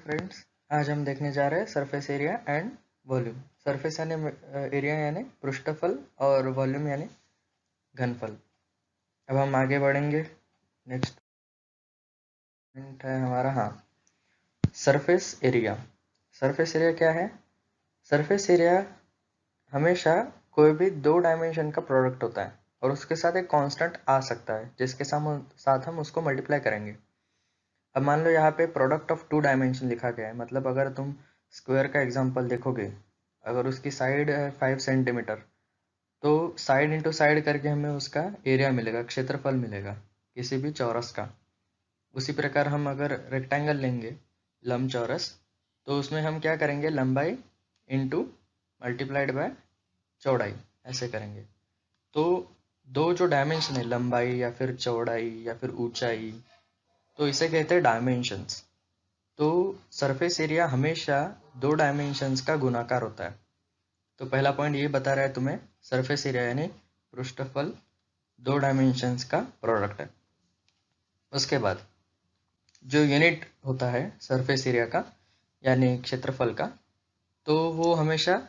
Friends, आज हम देखने जा रहे हैं surface area and volume. Surface यानी एरिया यानी पृष्ठफल और वॉल्यूम यानी घनफल। अब हम आगे बढ़ेंगे। नेक्स्ट पॉइंट है हमारा, हाँ, सरफेस एरिया। सरफेस एरिया क्या है? सरफेस एरिया हमेशा कोई भी दो डायमेंशन का प्रोडक्ट होता है और उसके साथ एक कांस्टेंट आ सकता है जिसके साथ हम उसको मल्टीप्लाई करेंगे। अब मान लो यहाँ पे प्रोडक्ट ऑफ टू डायमेंशन लिखा गया है, मतलब अगर तुम स्क्वायर का एग्जांपल देखोगे, अगर उसकी साइड है 5 सेंटीमीटर, तो साइड इंटू साइड करके हमें उसका एरिया मिलेगा, क्षेत्रफल मिलेगा किसी भी चौरस का। उसी प्रकार हम अगर रेक्टेंगल लेंगे, लंबचौरस, तो उसमें हम क्या करेंगे, लंबाई इंटू मल्टीप्लाइड बाय चौड़ाई, ऐसे करेंगे। तो दो जो डायमेंशन है, लंबाई या फिर चौड़ाई या फिर ऊंचाई, तो इसे कहते हैं डायमेंशंस। तो सरफेस एरिया हमेशा दो डायमेंशंस का गुणाकार होता है। तो पहला पॉइंट ये बता रहा है तुम्हें, सरफेस एरिया यानी पृष्ठफल दो डायमेंशंस का प्रोडक्ट है। उसके बाद जो यूनिट होता है सरफेस एरिया का यानी क्षेत्रफल का, तो वो हमेशा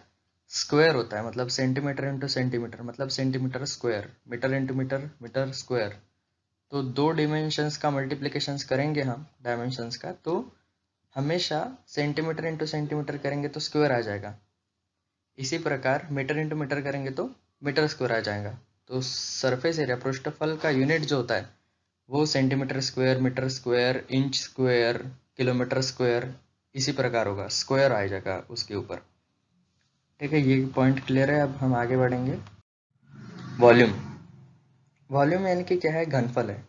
स्क्वायर होता है, मतलब सेंटीमीटर इंटू सेंटीमीटर, मतलब centimetre square, metre into metre, metre square. तो दो डिमेंशंस का मल्टीप्लिकेशंस करेंगे हम डायमेंशंस का, तो हमेशा सेंटीमीटर इंटू सेंटीमीटर करेंगे तो स्क्वायर आ जाएगा। इसी प्रकार मीटर इंटू मीटर करेंगे तो मीटर स्क्वायर आ जाएगा। तो सरफेस एरिया पृष्ठफल का यूनिट जो होता है वो centimetre square, metre square, inch square, kilometre square, इसी प्रकार होगा, स्क्वायर आ जाएगा उसके ऊपर। ठीक है, ये पॉइंट क्लियर है। अब हम आगे बढ़ेंगे। वॉल्यूम। वॉल्यूम यानी कि क्या है? घनफल है।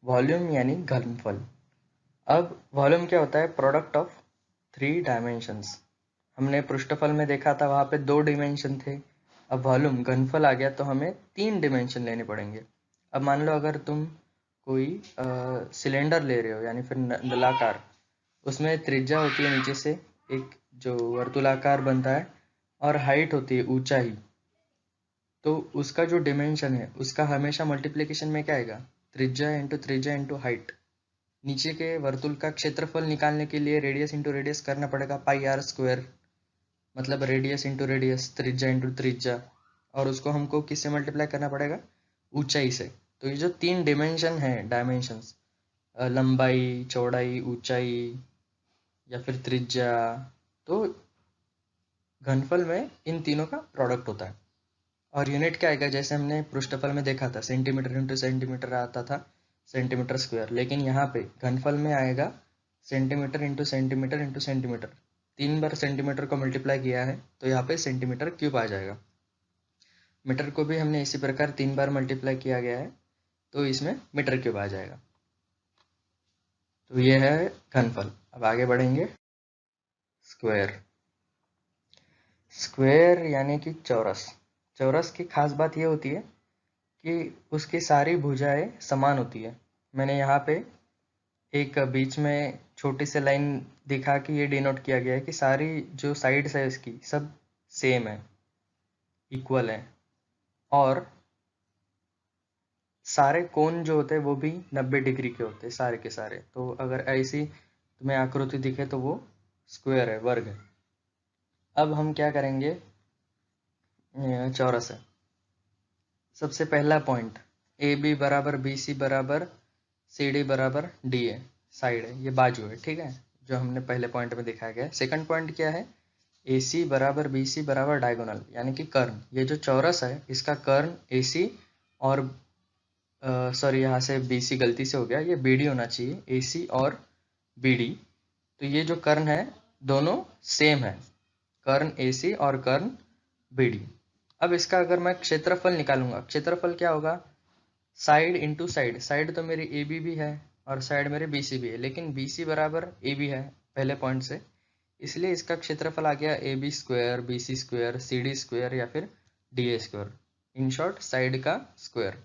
वॉल्यूम यानी घनफल। अब वॉल्यूम क्या होता है? Product of three dimensions. हमने पृष्ठफल में देखा था, वहाँ पे दो डिमेंशन थे। अब वॉल्यूम घनफल आ गया तो हमें तीन डिमेंशन लेने पड़ेंगे। अब मान लो अगर तुम कोई सिलेंडर ले रहे हो, यानी फिर नलाकार, उसमें त्रिज्या होती है नीचे से एक जो वर्तुलाकार बनता है, और हाइट होती है ऊंचाई। तो उसका जो डिमेंशन है उसका हमेशा मल्टीप्लिकेशन में क्या आएगा? त्रिज्या इंटू हाइट। नीचे के वर्तुल का क्षेत्रफल निकालने के लिए रेडियस इंटू रेडियस करना पड़ेगा, पाई आर स्क्वायर, मतलब रेडियस इंटू रेडियस, त्रिज्या इंटू त्रिज्या। और उसको हमको किससे मल्टीप्लाई करना पड़ेगा? ऊंचाई से। तो ये जो तीन डिमेंशन है, डायमेंशंस, लंबाई, चौड़ाई, ऊंचाई या फिर त्रिज्या, तो घनफल में इन तीनों का प्रोडक्ट होता है। और यूनिट क्या आएगा? जैसे हमने पृष्ठफल में देखा था, सेंटीमीटर इंटू सेंटीमीटर आता था, सेंटीमीटर स्क्वायर, लेकिन यहाँ पे घनफल में आएगा सेंटीमीटर इंटू सेंटीमीटर। 3 बार सेंटीमीटर को मल्टीप्लाई किया है तो यहाँ पे सेंटीमीटर क्यूब आ जाएगा। मीटर को भी हमने इसी प्रकार 3 बार मल्टीप्लाई किया गया है तो इसमें मीटर क्यूब आ जाएगा। तो ये है घनफल। अब आगे बढ़ेंगे। स्क्वायर। स्क्वायर यानी कि चौरस। चौरस की खास बात ये होती है कि उसकी सारी भुजाएं समान होती है। मैंने यहाँ पे एक बीच में छोटी सी लाइन दिखा कि ये डिनोट किया गया है कि सारी जो साइड्स है इसकी सब सेम है, इक्वल है, और सारे कोण जो होते हैं वो भी 90 डिग्री के होते हैं, सारे के सारे। तो अगर ऐसी तुम्हें आकृति दिखे तो वो स्क्वायर है, वर्ग है। अब हम क्या करेंगे? चौरस है। सबसे पहला पॉइंट, ए बी बराबर बी सी बराबर सी डी बराबर डी ए, साइड है, ये बाजू है, ठीक है, जो हमने पहले पॉइंट में दिखाया गया है। सेकंड पॉइंट क्या है? ए सी बराबर बी सी बराबर डायगोनल, यानी कि कर्ण। ये जो चौरस है इसका कर्ण ए सी और सॉरी, यहाँ से बी सी गलती से हो गया, ये बी डी होना चाहिए, ए सी और बी डी। तो ये जो कर्ण है दोनों सेम है, कर्ण ए सी और कर्ण बी डी। अब इसका अगर मैं क्षेत्रफल निकालूंगा, क्षेत्रफल क्या होगा? Side into side. साइड तो मेरी ए बी भी है और साइड मेरे बी सी भी है, लेकिन बी सी बराबर ए बी है पहले पॉइंट से, इसलिए इसका क्षेत्रफल आ गया A B square, B C square, C D square या फिर डी ए स्क्वायर, इन शॉर्ट साइड का स्क्वायर।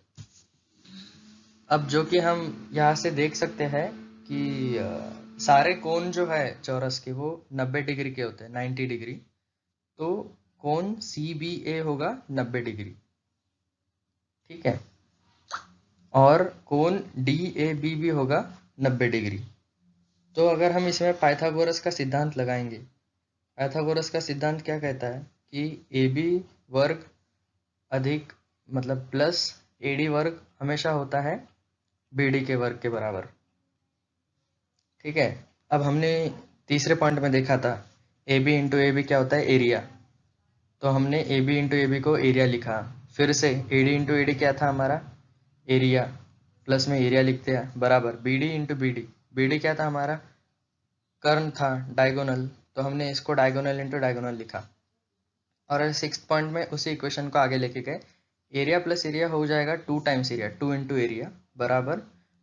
अब जो कि हम यहाँ से देख सकते हैं कि सारे कोण जो है चौरस के वो 90 डिग्री के होते हैं, 90 डिग्री। तो कोण सी बी ए होगा 90 डिग्री, ठीक है, और कोण डी ए बी भी होगा 90 डिग्री। तो अगर हम इसमें पाइथागोरस का सिद्धांत लगाएंगे, पाइथागोरस का सिद्धांत क्या कहता है कि ए बी वर्ग अधिक मतलब प्लस ए डी वर्ग हमेशा होता है बी डी के वर्ग के बराबर। ठीक है, अब हमने तीसरे पॉइंट में देखा था A B into A B क्या होता है, एरिया। तो हमने A B into A B को एरिया लिखा। फिर से A D into A D क्या था हमारा, एरिया, प्लस में एरिया लिखते हैं बराबर B D into B D. B D क्या था हमारा, कर्ण था, डायगोनल, तो हमने इसको डायगोनल इंटू डायगोनल लिखा। और सिक्स पॉइंट में उसी इक्वेशन को आगे लेके गए, एरिया प्लस एरिया हो जाएगा 2 टाइम्स एरिया, 2 इंटू एरिया बराबर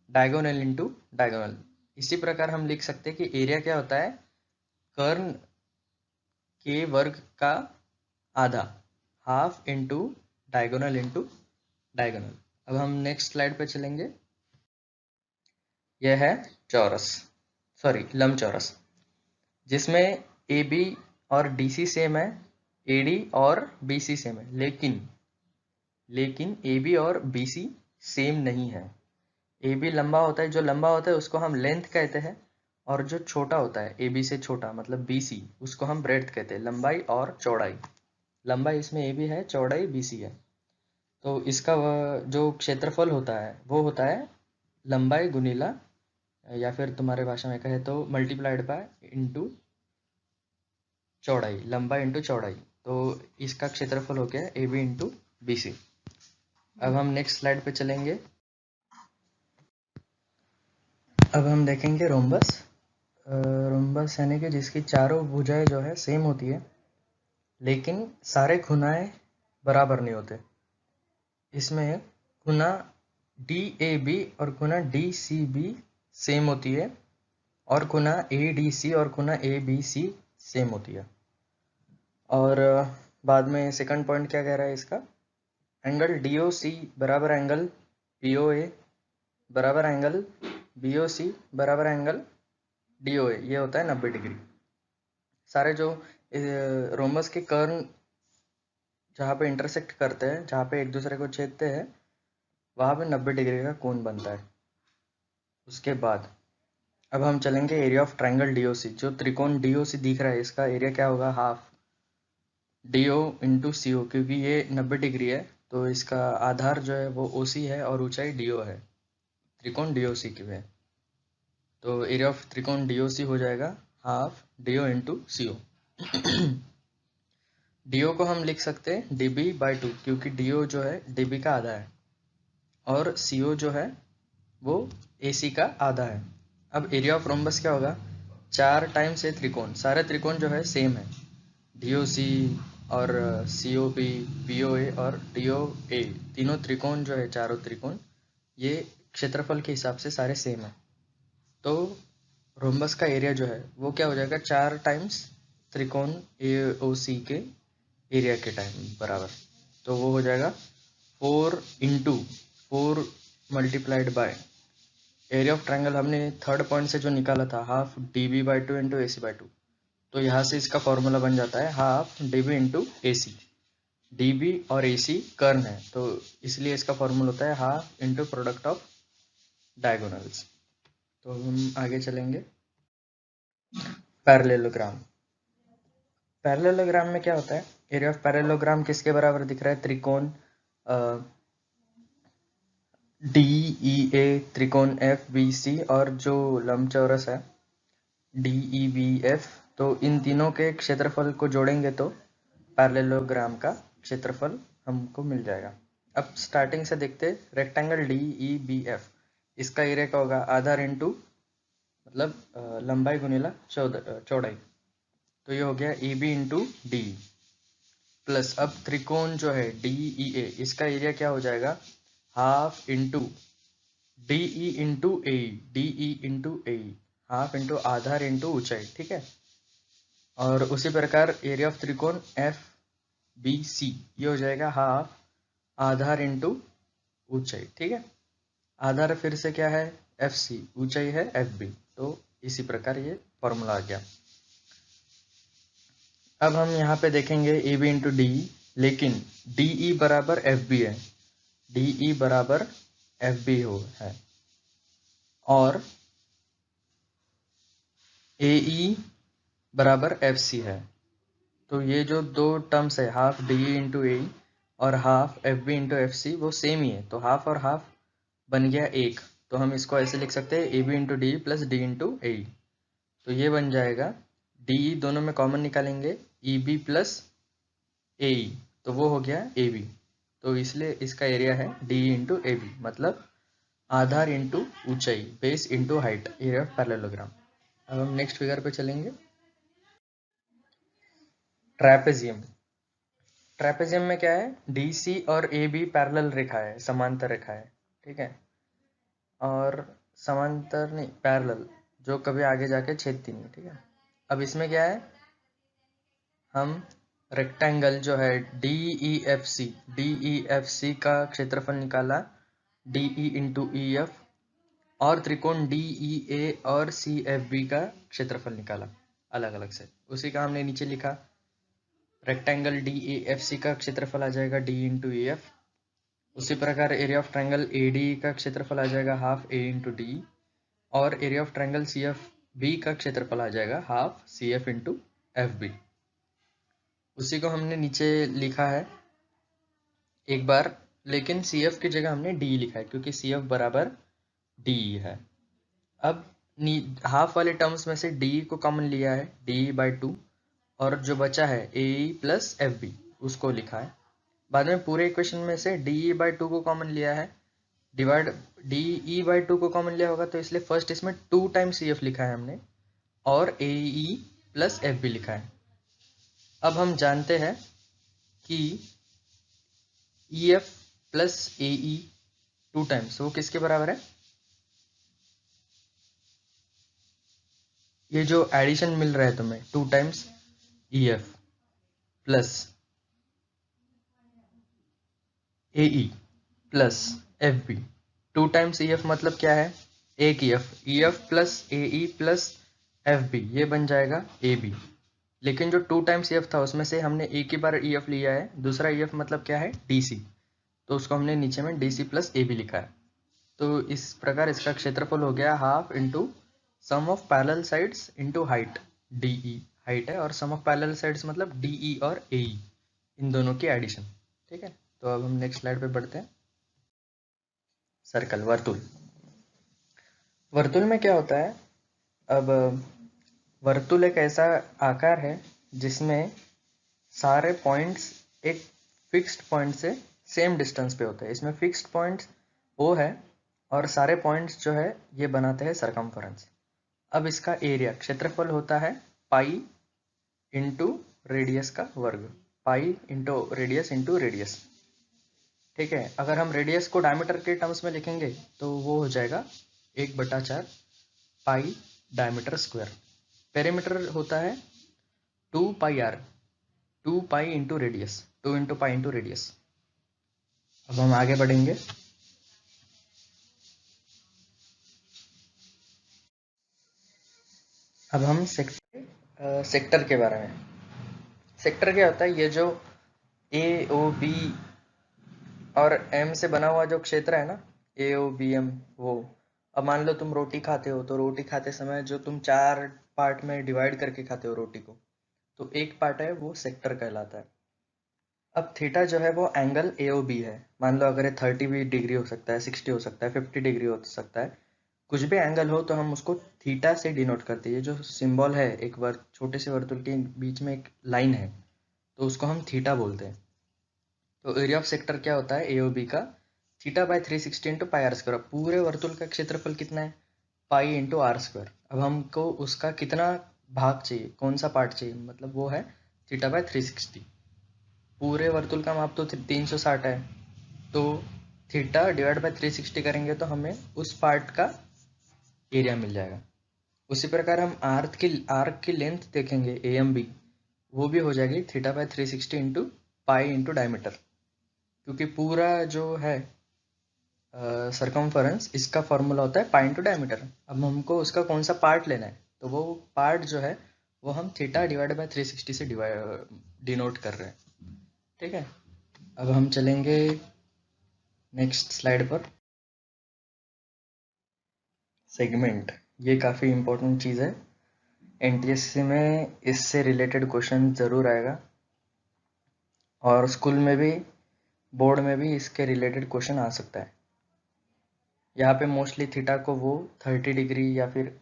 डायगोनल इंटू डायगोनल। इसी प्रकार हम लिख सकते हैं कि एरिया क्या होता है, कर्ण के वर्ग का आधा, half into diagonal into diagonal. अब हम नेक्स्ट स्लाइड पे चलेंगे। यह है चौरस, सॉरी लंबचौरस, जिसमें ए बी और डी सी सेम है, ए डी और बी सी सेम है, लेकिन ए बी और बी सी सेम नहीं है। ए बी लंबा होता है, जो लंबा होता है उसको हम लेंथ कहते हैं, और जो छोटा होता है ए बी से छोटा मतलब बी सी, उसको हम ब्रेड्थ कहते हैं, लंबाई और चौड़ाई। लंबाई इसमें ए बी है, चौड़ाई बी सी है। तो इसका जो क्षेत्रफल होता है वो होता है लंबाई गुनीला, या फिर तुम्हारे भाषा में कहे तो मल्टीप्लाइड बाय इंटू चौड़ाई, लंबाई इंटू चौड़ाई। तो इसका क्षेत्रफल हो गया A B into B C. अब हम नेक्स्ट स्लाइड पे चलेंगे। अब हम देखेंगे रोम्बस। रोम्बस यानी कि जिसकी चारों भुजाएं जो है सेम होती है, लेकिन सारे खुनाएं बराबर नहीं होते। इसमें खुना डी ए बी और खुना डी सी बी सेम होती है, और खुना ए डी सी और खुना ए बी सी सेम होती है। और बाद में सेकंड पॉइंट क्या कह रहा है इसका, एंगल डी ओ सी बराबर एंगल पी ओ ए बराबर एंगल बी ओ सी बराबर एंगल डी ओ ए, ये होता है 90 डिग्री। सारे जो रोम्बस के कर्ण जहाँ पे इंटरसेक्ट करते हैं, जहाँ पे एक दूसरे को छेदते हैं, वहाँ पे 90 डिग्री का कोण बनता है। उसके बाद अब हम चलेंगे area of triangle D O C. जो त्रिकोण डी ओ सी दिख रहा है, इसका एरिया क्या होगा, हाफ डी ओ इंटू सी ओ, क्योंकि ये 90 डिग्री है तो इसका आधार जो है वो ओ सी है और ऊंचाई डी ओ है, त्रिकोण डी ओ सी की है। तो एरिया ऑफ त्रिकोण डी ओ सी हो जाएगा हाफ डी ओ इंटू सी ओ। डी ओ को हम लिख सकते हैं डी बी बाई 2, क्योंकि डी ओ जो है डी बी का आधा है, और सी ओ जो है वो ए सी का आधा है। अब एरिया ऑफ रोम्बस क्या होगा, 4 टाइम्स ए त्रिकोण, सारे त्रिकोण जो है सेम है, डी ओ सी और सी ओ पी, पी ओ ए और डी ओ ए, तीनों त्रिकोण जो है, चारों त्रिकोण, ये क्षेत्रफल के हिसाब से सारे सेम है। तो रोम्बस का एरिया जो है वो क्या हो जाएगा, 4 टाइम्स त्रिकोण ए ओ सी के एरिया के टाइम बराबर। तो वो हो जाएगा 4 into 4 multiplied by area of triangle, हमने थर्ड पॉइंट से जो निकाला था half D B by 2 into A C by 2। तो यहाँ से इसका फॉर्मूला बन जाता है half D B into A C. D B और ए सी कर्ण है, तो इसलिए इसका फॉर्मूला होता है half into product of diagonals. तो हम आगे चलेंगे। पैरेललोग्राम। पैरेललोग्राम में क्या होता है, एरिया ऑफ पैरेललोग्राम किसके बराबर दिख रहा है, त्रिकोण डी ई ए, त्रिकोण एफ बी सी, और जो लंबचौरस है डी ई बी एफ। तो इन तीनों के क्षेत्रफल को जोड़ेंगे तो पैरेललोग्राम का क्षेत्रफल हमको मिल जाएगा। अब स्टार्टिंग से देखते, rectangle D E B F, इसका एरिया क्या होगा, आधार इंटू मतलब लंबाई गुनीला चौड़ाई, तो ये हो गया A B into D, plus अब त्रिकोण जो है डी ई ए, इसका एरिया क्या हो जाएगा, half into D E into A, D E into A, half into आधार इंटू ऊंचाई, ठीक है। और उसी प्रकार एरिया ऑफ त्रिकोण एफ बी सी, ये हो जाएगा हाफ आधार इंटू ऊंचाई, ठीक है। आधार फिर से क्या है, एफ सी, ऊंचाई है एफ बी। तो इसी प्रकार ये फॉर्मूला आ गया। अब हम यहाँ पे देखेंगे ए बी इंटू डी, लेकिन डी ई बराबर एफ बी है, डी ई बराबर एफ बी हो है, और AE बराबर FC है। तो ये जो दो टर्म्स है, हाफ DE इंटू AE और हाफ FB इंटू FC, वो सेम ही है। तो हाफ और हाफ बन गया एक। तो हम इसको ऐसे लिख सकते हैं AB into DE plus D into AE। तो ये बन जाएगा DE, दोनों में कॉमन निकालेंगे, EB प्लस AE, तो वो हो गया AB। तो इसलिए इसका एरिया है DE इंटू AB, मतलब आधार इंटू ऊंचाई, base into height, area of parallelogram. अब हम नेक्स्ट फिगर पे चलेंगे। ट्रैपेजियम। ट्रैपेजियम में क्या है, DC और AB पैरेलल रेखा है, समांतर रेखा है, ठीक है। और समांतर नहीं, पैरेलल, जो कभी आगे जाके छेदती नहीं, ठीक है। अब इसमें क्या है, हम रेक्टेंगल जो है DEFC का क्षेत्रफल निकाला, DE इंटू EF, और त्रिकोण DEA और CFB का क्षेत्रफल निकाला अलग अलग से। उसी का हमने नीचे लिखा, रेक्टेंगल DEFC का क्षेत्रफल आ जाएगा D इंटू EF। उसी प्रकार एरिया ऑफ ट्रायंगल ADE का क्षेत्रफल आ जाएगा हाफ A इंटू DE, और एरिया ऑफ ट्रायंगल CFB का क्षेत्रफल आ जाएगा हाफ CF इंटू FB। उसी को हमने नीचे लिखा है एक बार, लेकिन CF की जगह हमने DE लिखा है क्योंकि CF बराबर DE है। अब हाफ वाले टर्म्स में से DE को कॉमन लिया है, DE/2, और जो बचा है AE प्लस FB, उसको लिखा है। बाद में पूरे इक्वेशन में से DE/2 को कॉमन लिया है, डिवाइड DE/2 को कॉमन लिया होगा, तो इसलिए फर्स्ट इसमें 2 टाइम्स CF लिखा है हमने, और AE प्लस FB लिखा है। अब हम जानते हैं कि EF प्लस AE 2 टाइम्स, वो किसके बराबर है, ये जो एडिशन मिल रहा है तुम्हें 2 times EF plus AE plus FB, 2 times EF मतलब क्या है, एक EF plus AE plus FB, ये बन जाएगा AB। लेकिन जो 2 टाइम्स EF था उसमें से हमने एक ही बार EF लिया है, दूसरा EF मतलब क्या है, DC, तो उसको हमने नीचे में DC प्लस AB लिखा है। तो इस प्रकार इसका क्षेत्रफल हो गया half into sum of parallel sides into height, DE height है, और सम ऑफ पैरेलल साइड्स मतलब DE और AE, इन दोनों की एडिशन, ठीक है। तो अब हम नेक्स्ट स्लाइड पे बढ़ते हैं। सर्कल, वर्तुल। वर्तुल में क्या होता है, अब वर्तुल एक ऐसा आकार है जिसमें सारे पॉइंट्स एक फिक्स्ड पॉइंट से सेम डिस्टेंस पे होते हैं। इसमें फिक्स्ड पॉइंट्स O है, और सारे पॉइंट्स जो है ये बनाते हैं सरकमफेरेंस। अब इसका एरिया, क्षेत्रफल होता है पाई इंटू रेडियस का वर्ग, पाई इंटू रेडियस, ठीक है। अगर हम रेडियस को डायमीटर के टर्म्स में लिखेंगे तो वो हो जाएगा 1/4 पाई डायमीटर स्क्वायर। पेरीमीटर होता है 2πr, 2 पाई into radius, 2 into pi into radius. अब हम आगे बढ़ेंगे। अब हम सेक्टर के बारे में। सेक्टर क्या होता है, ये जो AOB और M से बना हुआ जो क्षेत्र है ना, AOBM, वो, अब मान लो तुम रोटी खाते हो, तो रोटी खाते समय जो तुम 4 पार्ट में डिवाइड करके खाते हो रोटी को, तो एक पार्ट है वो सेक्टर कहलाता है। अब थीटा जो है वो एंगल AOB है। मान लो अगर 30 भी डिग्री हो सकता है, 60 हो सकता है, 50 डिग्री हो सकता है, कुछ भी एंगल हो तो हम उसको थीटा से डिनोट करते हैं। ये जो सिंबल है, एक छोटे से वर्तुल के बीच में एक लाइन है, तो उसको हम थीटा बोलते हैं। तो एरिया ऑफ सेक्टर क्या होता है AOB का, θ/360 इंटू पाई आर स्क्वायर। पूरे वर्तुल का क्षेत्रफल कितना है, पाई इंटू आर स्क्वायर। अब हमको उसका कितना भाग चाहिए, कौन सा पार्ट चाहिए, मतलब वो है θ/360। पूरे वर्तुल का माप तो 360 है, तो θ/360 करेंगे तो हमें उस पार्ट का एरिया मिल जाएगा। उसी प्रकार हम आर्क की लेंथ देखेंगे AMB, वो भी हो जाएगी θ/360 इंटू पाई इंटू डायमीटर, क्योंकि पूरा जो है सरकमफेरेंस, इसका फॉर्मूला होता है पाई इंटू डायमीटर। अब हमको उसका कौन सा पार्ट लेना है, तो वो पार्ट जो है वो हम θ/360 से डिनोट कर रहे हैं, ठीक है। अब हम चलेंगे नेक्स्ट स्लाइड पर। सेगमेंट, ये काफ़ी इम्पोर्टेंट चीज़ है। एनटीएससी में इससे रिलेटेड क्वेश्चन ज़रूर आएगा, और स्कूल में भी, बोर्ड में भी इसके रिलेटेड क्वेश्चन आ सकता है। यहाँ पे मोस्टली थीटा को वो 30 डिग्री या फिर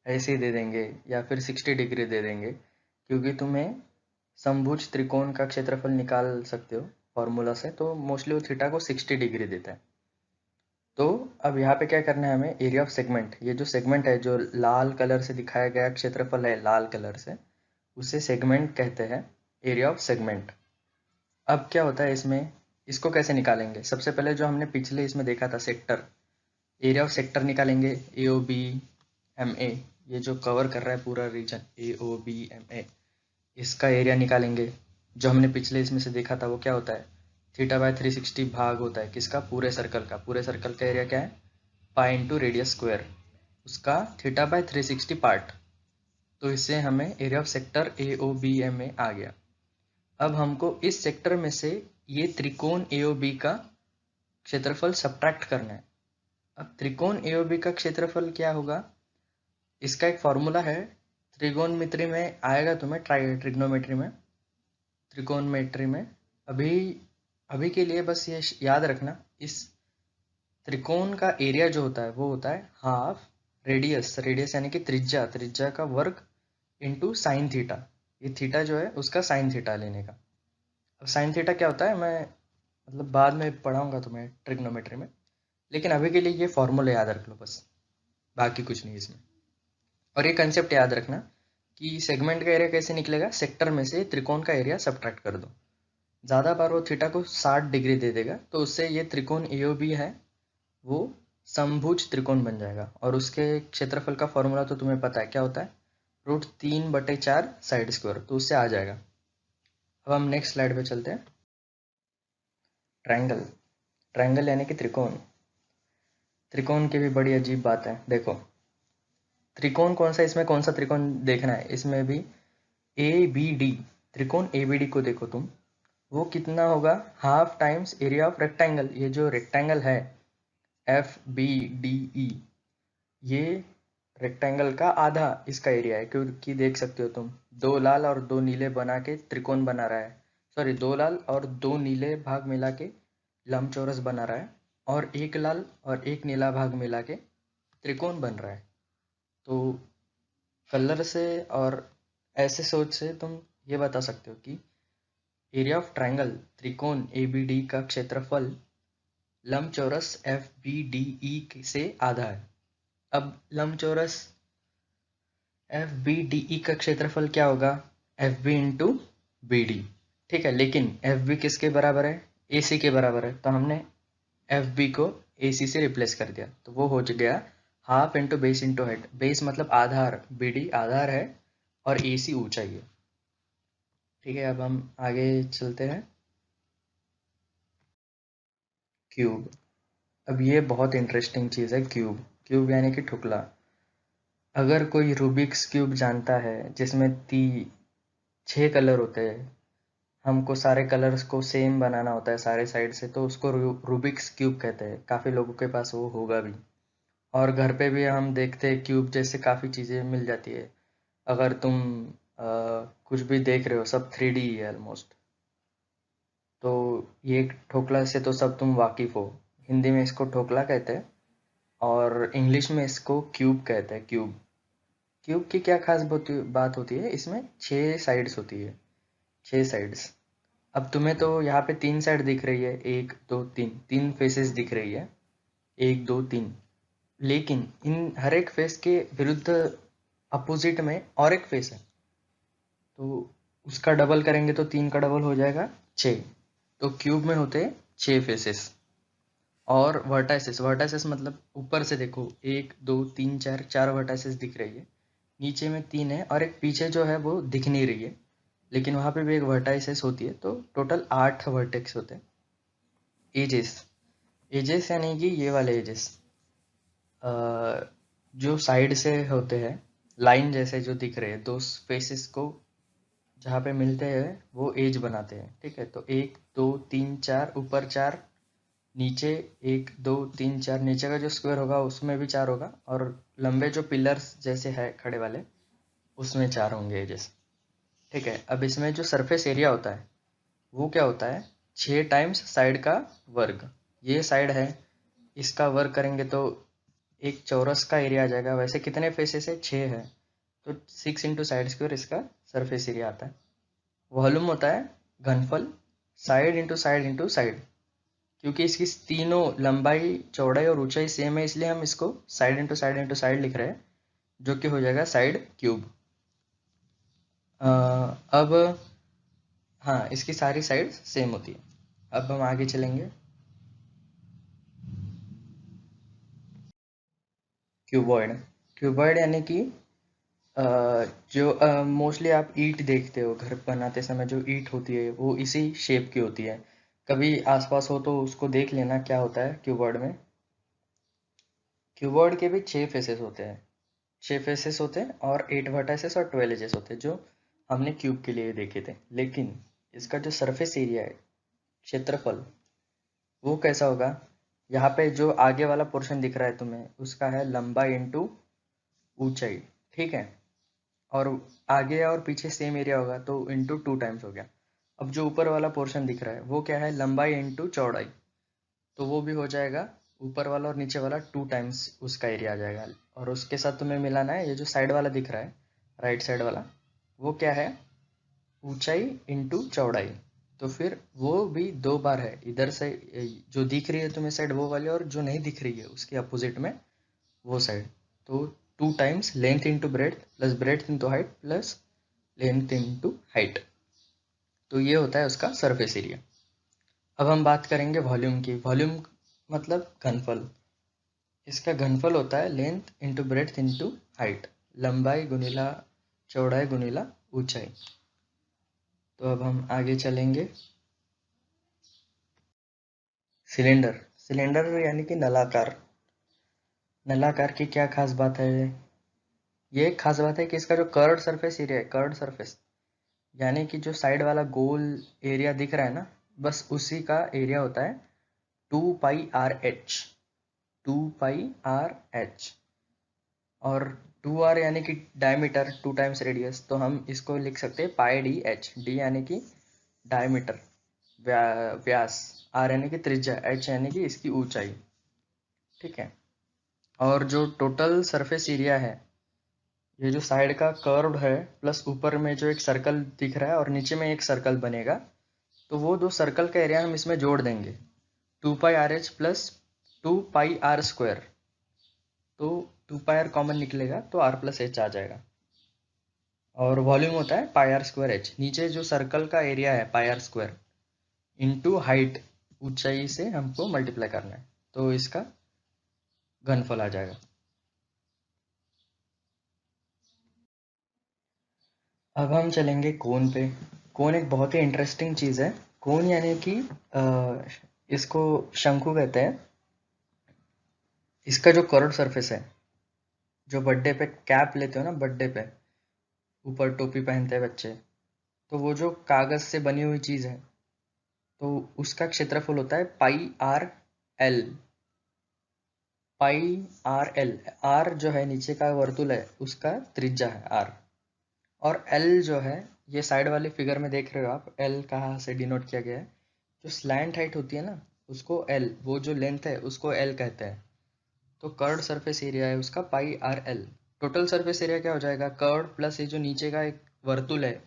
ऐसे ही दे देंगे, या फिर 60 डिग्री दे देंगे, क्योंकि तुम्हें समभुज त्रिकोण का क्षेत्रफल निकाल सकते हो फॉर्मूला से, तो मोस्टली वो थीटा को 60 डिग्री देता है। तो अब यहाँ पे क्या करना है हमें, एरिया ऑफ सेगमेंट, ये जो सेगमेंट है, जो लाल कलर से दिखाया गया क्षेत्रफल है लाल कलर से, उसे सेगमेंट कहते हैं, एरिया ऑफ सेगमेंट। अब क्या होता है इसमें, इसको कैसे निकालेंगे? सबसे पहले जो हमने पिछले इसमें देखा था सेक्टर, एरिया ऑफ सेक्टर निकालेंगे, ए ओ बी एम ए, ये जो कवर कर रहा है पूरा region A O B M A, इसका एरिया निकालेंगे। जो हमने पिछले इसमें से देखा था वो क्या होता है, थीटा बाय 360 भाग होता है किसका, पूरे सर्कल का। पूरे सर्कल का एरिया क्या है, पाई इंटू रेडियस स्क्वायर, उसका थीटा बाय 360 पार्ट। तो इससे हमें area of sector A O B M A आ गया। अब हमको इस सेक्टर में से ये त्रिकोण ए ओ बी का क्षेत्रफल सब्ट्रैक्ट करना है। अब त्रिकोण ए ओ बी का क्षेत्रफल क्या होगा, इसका एक फॉर्मूला है, त्रिकोणमिति में आएगा तुम्हें, ट्रिग्नोमेट्री में, त्रिकोणमेट्री में। अभी अभी के लिए बस ये याद रखना, इस त्रिकोण का एरिया जो होता है वो होता है हाफ रेडियस, रेडियस यानी कि त्रिज्या, त्रिज्या का वर्ग इंटू साइन थीटा। ये थीटा जो है उसका साइन थीटा लेने का। अब साइन थीटा क्या होता है, मैं मतलब बाद में पढ़ाऊंगा तुम्हें ट्रिग्नोमेट्री में, लेकिन अभी के लिए ये फॉर्मूला याद रख लो बस, बाकी कुछ नहीं इसमें। और ये कंसेप्ट याद रखना कि सेगमेंट का एरिया कैसे निकलेगा, सेक्टर में से त्रिकोण का एरिया सब्ट्रैक्ट कर दो। ज़्यादा बार वो थीटा को 60 डिग्री दे देगा, तो उससे ये त्रिकोण एओबी है वो समभुज त्रिकोण बन जाएगा। और उसके क्षेत्रफल का फॉर्मूला तो तुम्हें पता है क्या होता है, √3/4 साइड स्क्वायर, तो उससे आ जाएगा। अब हम नेक्स्ट स्लाइड पे चलते हैं। ट्रायंगल, ट्रायंगल यानी कि त्रिकोण। त्रिकोण की भी बड़ी अजीब बात है, देखो त्रिकोण कौन सा, इसमें कौन सा त्रिकोण देखना है, इसमें भी ए बी डी, त्रिकोण ए बी डी को देखो तुम, वो कितना होगा, half times area of rectangle. ये जो रेक्टेंगल है एफ बी डी ई, ये रेक्टेंगल का आधा इसका एरिया है, क्योंकि देख सकते हो तुम, दो लाल और दो नीले बना के त्रिकोण बना रहा है, सॉरी दो लाल और दो नीले भाग मिला के लंबचौरस बना रहा है, और एक लाल और एक नीला भाग मिला के त्रिकोण बन रहा है। तो कलर से और ऐसे सोच से तुम ये बता सकते हो कि एरिया ऑफ ट्रायंगल त्रिकोण ए बी डी का क्षेत्रफल लंबचौरस एफ बी डी ई से आधा है। अब लंबचौरस एफ बी डी ई का क्षेत्रफल क्या होगा, F B into B D, ठीक है। लेकिन एफ बी किसके बराबर है, ए सी के बराबर है, तो हमने एफ बी को ए सी से रिप्लेस कर दिया, तो वो हो गया half into base into height. Base मतलब आधार, बी डी आधार है, और ए सी ऊंचाई है, ठीक है। अब हम आगे चलते हैं। क्यूब, अब ये बहुत इंटरेस्टिंग चीज़ है क्यूब। क्यूब यानी कि ठुकला। अगर कोई रूबिक्स क्यूब जानता है जिसमें 6 कलर होते हैं, हमको सारे कलर्स को सेम बनाना होता है सारे साइड से, तो उसको रूबिक्स क्यूब कहते हैं। काफ़ी लोगों के पास वो होगा भी, और घर पे भी हम देखते हैं क्यूब जैसे काफ़ी चीज़ें मिल जाती है। अगर तुम कुछ भी देख रहे हो, सब 3D ही है ऑलमोस्ट, तो ये ठोकला से तो सब तुम वाकिफ़ हो। हिंदी में इसको ठोकला कहते हैं, और इंग्लिश में इसको क्यूब कहते हैं, क्यूब। क्यूब की क्या खास बात होती है, इसमें 6 साइड्स होती है, 6 साइड्स। अब तुम्हें तो यहाँ पे 3 साइड दिख रही है, 1 2 3, 3 फेसेस दिख रही है, 1 2 3। लेकिन इन हर एक फेस के विरुद्ध अपोजिट में और एक फेस है, तो उसका डबल करेंगे तो 3 का डबल हो जाएगा 6। तो क्यूब में होते 6 फेसेस। और वर्टाइसेस, वर्टाइसेस मतलब ऊपर से देखो 1 2 3 4, 4 वर्टाइसेस दिख रही है, नीचे में 3 है, और एक पीछे जो है वो दिख नहीं रही है, लेकिन वहाँ पे भी एक वर्टाइसेस होती है, तो टोटल 8 वर्टेक्स होते हैं। एजेस, एजेस यानी कि ये वाले एजेस जो साइड से होते हैं, लाइन जैसे जो दिख रहे हैं, दो फेसेस को जहाँ पे मिलते हैं वो एज बनाते हैं, ठीक है। तो 1 2 3 4, ऊपर 4, नीचे 1 2 3 4, नीचे का जो स्क्वायर होगा उसमें भी 4 होगा, और लंबे जो पिलर्स जैसे है खड़े वाले उसमें 4 होंगे एजेस। ठीक है, अब इसमें जो सरफेस एरिया होता है वो क्या होता है, 6 टाइम्स साइड का वर्ग। ये साइड है, इसका वर्ग करेंगे तो एक चौरस का एरिया आ जाएगा। वैसे कितने फेसेस है, 6 है, तो 6 इंटू साइड स्क्वायर इसका सरफेस एरिया आता है। वॉल्यूम होता है घनफल, साइड इंटू साइड। क्योंकि इसकी तीनों लंबाई, चौड़ाई और ऊंचाई सेम है, इसलिए हम इसको साइड इंटू साइड लिख रहे हैं, जो कि हो जाएगा साइड क्यूब। अब हाँ, इसकी सारी साइड सेम होती है। अब हम आगे चलेंगे। क्यूबॉइड, क्यूबॉइड यानी कि जो मोस्टली आप ईंट देखते हो घर बनाते समय, जो ईंट होती है वो इसी शेप की होती है। कभी आसपास हो तो उसको देख लेना क्या होता है क्यूबॉइड में। क्यूबॉइड के भी 6 फेसेस होते हैं, 6 फेसेस होते हैं और 8 वर्टाइसेस और 12 एजेस होते हैं, जो हमने क्यूब के लिए देखे थे। लेकिन इसका जो सरफेस एरिया है, क्षेत्रफल, वो कैसा होगा। यहाँ पे जो आगे वाला पोर्शन दिख रहा है तुम्हें, उसका है लंबाई इंटू ऊंचाई। ठीक है, और आगे और पीछे सेम एरिया होगा तो इंटू 2 टाइम्स हो गया। अब जो ऊपर वाला पोर्शन दिख रहा है वो क्या है, लंबाई इंटू चौड़ाई, तो वो भी हो जाएगा ऊपर वाला और नीचे वाला 2 टाइम्स उसका एरिया आ जाएगा। और उसके साथ तुम्हें मिलाना है ये जो साइड वाला दिख रहा है, राइट साइड वाला, वो क्या है, ऊंचाई इंटू चौड़ाई। तो फिर वो भी 2 बार है, इधर से जो दिख रही है तुम्हें साइड वो वाली, और जो नहीं दिख रही है उसके अपोजिट में वो साइड। तो 2 times length into breadth plus breadth into height plus length into height. तो ये होता है उसका सरफेस एरिया। अब हम बात करेंगे वॉल्यूम की। वॉल्यूम मतलब घनफल। इसका घनफल होता है length into breadth into height, लंबाई गुणिला चौड़ाई गुणिला ऊंचाई। तो अब हम आगे चलेंगे। सिलेंडर, सिलेंडर यानी कि नलाकार। नलाकार की क्या खास बात है, ये एक खास बात है कि इसका जो कर्व्ड सरफेस एरिया है, कर्व्ड सरफेस यानी कि जो साइड वाला गोल एरिया दिख रहा है ना, बस उसी का एरिया होता है 2πr/h, 2πr/h। और 2r यानी कि डायमीटर, 2 टाइम्स रेडियस, तो हम इसको लिख सकते हैं πdh। डी यानी कि डायमीटर, व्यास, r यानी कि त्रिज्या, h यानी कि इसकी ऊंचाई। ठीक है, और जो टोटल सरफेस एरिया है, ये जो साइड का कर्व है प्लस ऊपर में जो एक सर्कल दिख रहा है और नीचे में एक सर्कल बनेगा, तो वो 2 सर्कल का एरिया हम इसमें जोड़ देंगे, 2πrh प्लस 2πr²। तो 2πr कॉमन निकलेगा तो r प्लस h आ जाएगा। और वॉल्यूम होता है πr²h। नीचे जो सर्कल का एरिया है πr² इंटू हाइट, ऊंचाई से हमको मल्टीप्लाई करना है, तो इसका घनफल आ जाएगा। अब हम चलेंगे कोन पे। कोन एक बहुत ही इंटरेस्टिंग चीज़ है। कोन यानी कि इसको शंकु कहते हैं। इसका जो कर्व्ड सरफेस है, जो बर्थडे पे कैप लेते हो ना, बर्थडे पे ऊपर टोपी पहनते हैं बच्चे, तो वो जो कागज से बनी हुई चीज़ है, तो उसका क्षेत्रफल होता है πr/l। πr/l, r जो है नीचे का वर्तुल है उसका त्रिज्या है r, और l जो है, ये साइड वाले फिगर में देख रहे हो आप, l कहाँ से डिनोट किया गया है, जो स्लैंट हाइट होती है ना उसको l, वो जो लेंथ है उसको l कहते हैं। तो कर्व्ड सरफेस एरिया है उसका πr/l। टोटल सरफेस एरिया क्या हो जाएगा, कर्व्ड प्लस ये जो नीचे का एक वर्तुल है,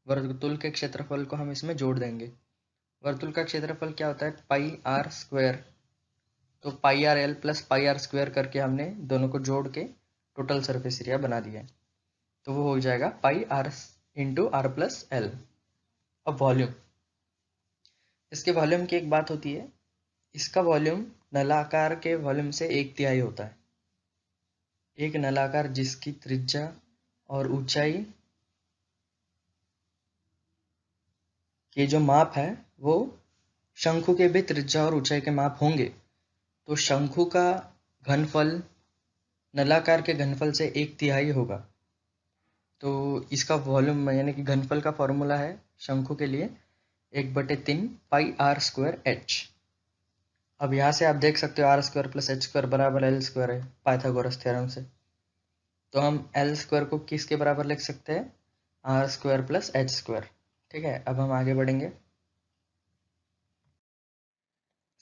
वर्तुल के क्षेत्रफल को हम इसमें जोड़ देंगे। वर्तुल का क्षेत्रफल क्या होता है, πr²। तो πr/l प्लस πr² करके हमने दोनों को जोड़ के टोटल सरफेस एरिया बना दिया है। तो वो हो जाएगा πr into r plus l। अब वॉल्यूम, इसके वॉल्यूम की एक बात होती है, इसका वॉल्यूम नलाकार के वॉल्यूम से 1/3 होता है। एक नलाकार जिसकी त्रिज्या और ऊंचाई के जो माप है वो शंकु के भी त्रिज्या और ऊंचाई के माप होंगे, तो शंकु का घनफल नलाकार के घनफल से 1/3 होगा। तो इसका वॉल्यूम यानी कि घनफल का फॉर्मूला है शंकु के लिए 1/3 πr²h। अब यहाँ से आप देख सकते हो r² प्लस h² बराबर l² है पाइथागोरस थ्योरम से। तो हम एल स्क्वायर को किसके बराबर लिख सकते हैं, R square plus H square. ठीक है, अब हम आगे बढ़ेंगे।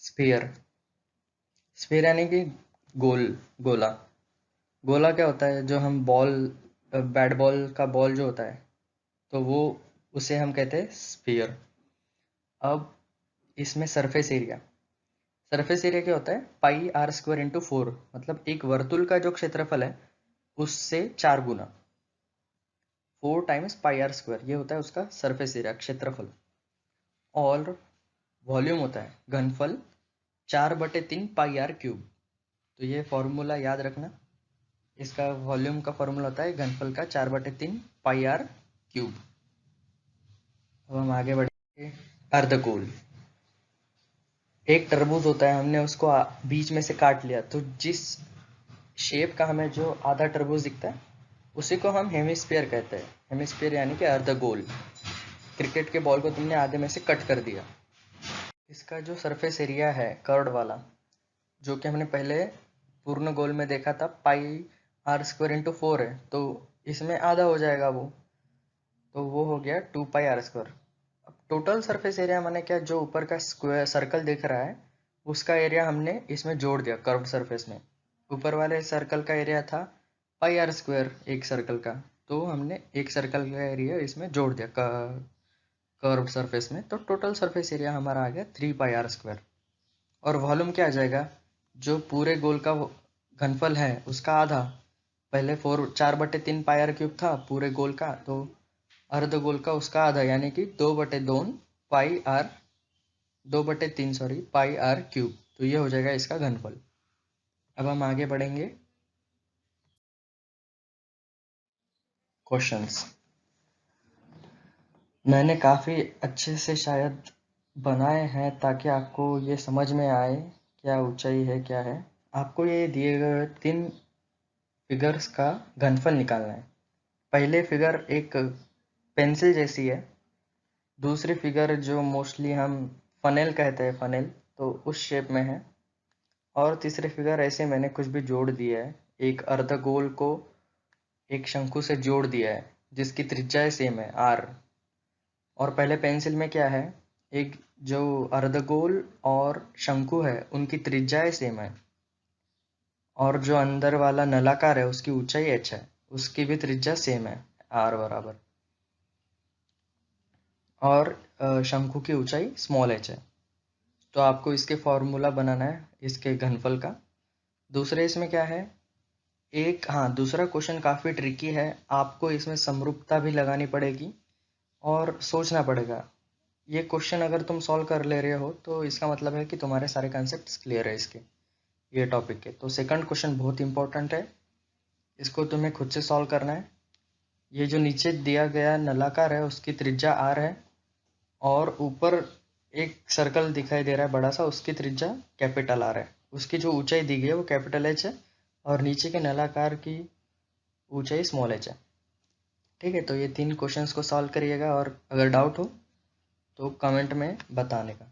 स्फीयर, स्फीयर यानी कि गोल, गोला। गोला क्या होता है, जो हम बॉल, बैट बॉल का बॉल जो होता है, तो वो उसे हम कहते हैं स्फीयर। अब इसमें सरफेस एरिया, सरफेस एरिया क्या होता है, पाई आर स्क्वायर इंटू 4, मतलब एक वर्तुल का जो क्षेत्रफल है उससे 4 गुना, 4 टाइम्स पाई आर स्क्वायर, ये होता है उसका सरफेस एरिया, क्षेत्रफल। और वॉल्यूम होता है घनफल 4/3 पाई आर क्यूब। तो ये फॉर्मूला याद रखना, इसका वॉल्यूम का फॉर्मूला होता है घनफल का 4/3 पाई आर क्यूब। अब हम आगे बढ़ेंगे। अर्धगोल, एक तरबूज होता है, हमने उसको बीच में से काट लिया, तो जिस शेप का हमें जो आधा तरबूज दिखता है उसी को हम हेमिस्फीयर कहते हैं। हेमिस्फीयर यानी कि अर्धगोल। क्रिकेट के बॉल को तुमने आधे में से कट कर दिया। इसका जो सरफेस एरिया है कर्व्ड वाला, जो कि हमने पहले पूर्ण गोल में देखा था, पाई आर स्क्वायर इंटू 4 है, तो इसमें आधा हो जाएगा वो, तो वो हो गया 2 पाई आर स्क्वायर। अब टोटल सरफेस एरिया माने क्या, जो ऊपर का स्क्वायर सर्कल दिख रहा है उसका एरिया हमने इसमें जोड़ दिया कर्व्ड सरफेस में। ऊपर वाले सर्कल का एरिया था पाई आर स्क्वायर एक सर्कल का, तो हमने एक सर्कल का एरिया इसमें जोड़ दिया कर्व्ड सरफेस में, तो टोटल सरफेस एरिया हमारा आ गया 3 पाई आर स्क्वायर। और वॉल्यूम क्या आ जाएगा, जो पूरे गोल का घनफल है उसका आधा, पहले 4/3 पाई आर क्यूब था पूरे गोल का, तो अर्ध गोल का उसका आधा यानी कि 2/2 pi R, 2/3 sorry pi R cube, तो ये हो जाएगा इसका घनफल। अब हम आगे बढ़ेंगे क्वेश्चंस। मैंने काफ़ी अच्छे से शायद बनाए हैं ताकि आपको ये समझ में आए क्या ऊंचाई है क्या है। आपको ये दिए गए 3 फिगर्स का घनफल निकालना है। पहले फिगर एक पेंसिल जैसी है, दूसरी फिगर जो मोस्टली हम फनेल कहते हैं, फनेल, तो उस शेप में है, और तीसरी फिगर ऐसे मैंने कुछ भी जोड़ दिया है, एक अर्धगोल को एक शंकु से जोड़ दिया है जिसकी त्रिज्या सेम है आर। और पहले पेंसिल में क्या है, एक जो अर्धगोल और शंकु है उनकी त्रिज्याएं सेम है, और जो अंदर वाला नलाकार है उसकी ऊंचाई h है, उसकी भी त्रिज्या सेम है r बराबर, और शंकु की ऊंचाई स्मॉल h है। तो आपको इसके फॉर्मूला बनाना है इसके घनफल का। दूसरे इसमें क्या है, एक, हाँ, दूसरा क्वेश्चन काफ़ी ट्रिकी है, आपको इसमें समरूपता भी लगानी पड़ेगी और सोचना पड़ेगा। ये क्वेश्चन अगर तुम सॉल्व कर ले रहे हो तो इसका मतलब है कि तुम्हारे सारे कॉन्सेप्ट्स क्लियर है इसके, ये टॉपिक के। तो सेकंड क्वेश्चन बहुत इंपॉर्टेंट है, इसको तुम्हें खुद से सॉल्व करना है। ये जो नीचे दिया गया नलाकार है उसकी त्रिज्या r है, और ऊपर एक सर्कल दिखाई दे रहा है बड़ा सा, उसकी त्रिज्या कैपिटल R है, उसकी जो ऊंचाई दी गई है वो कैपिटल H है, और नीचे के नलाकार की ऊंचाई स्मॉल h है। ठीक है, तो ये 3 क्वेश्चंस को सॉल्व करिएगा, और अगर डाउट हो तो कमेंट में बताने का।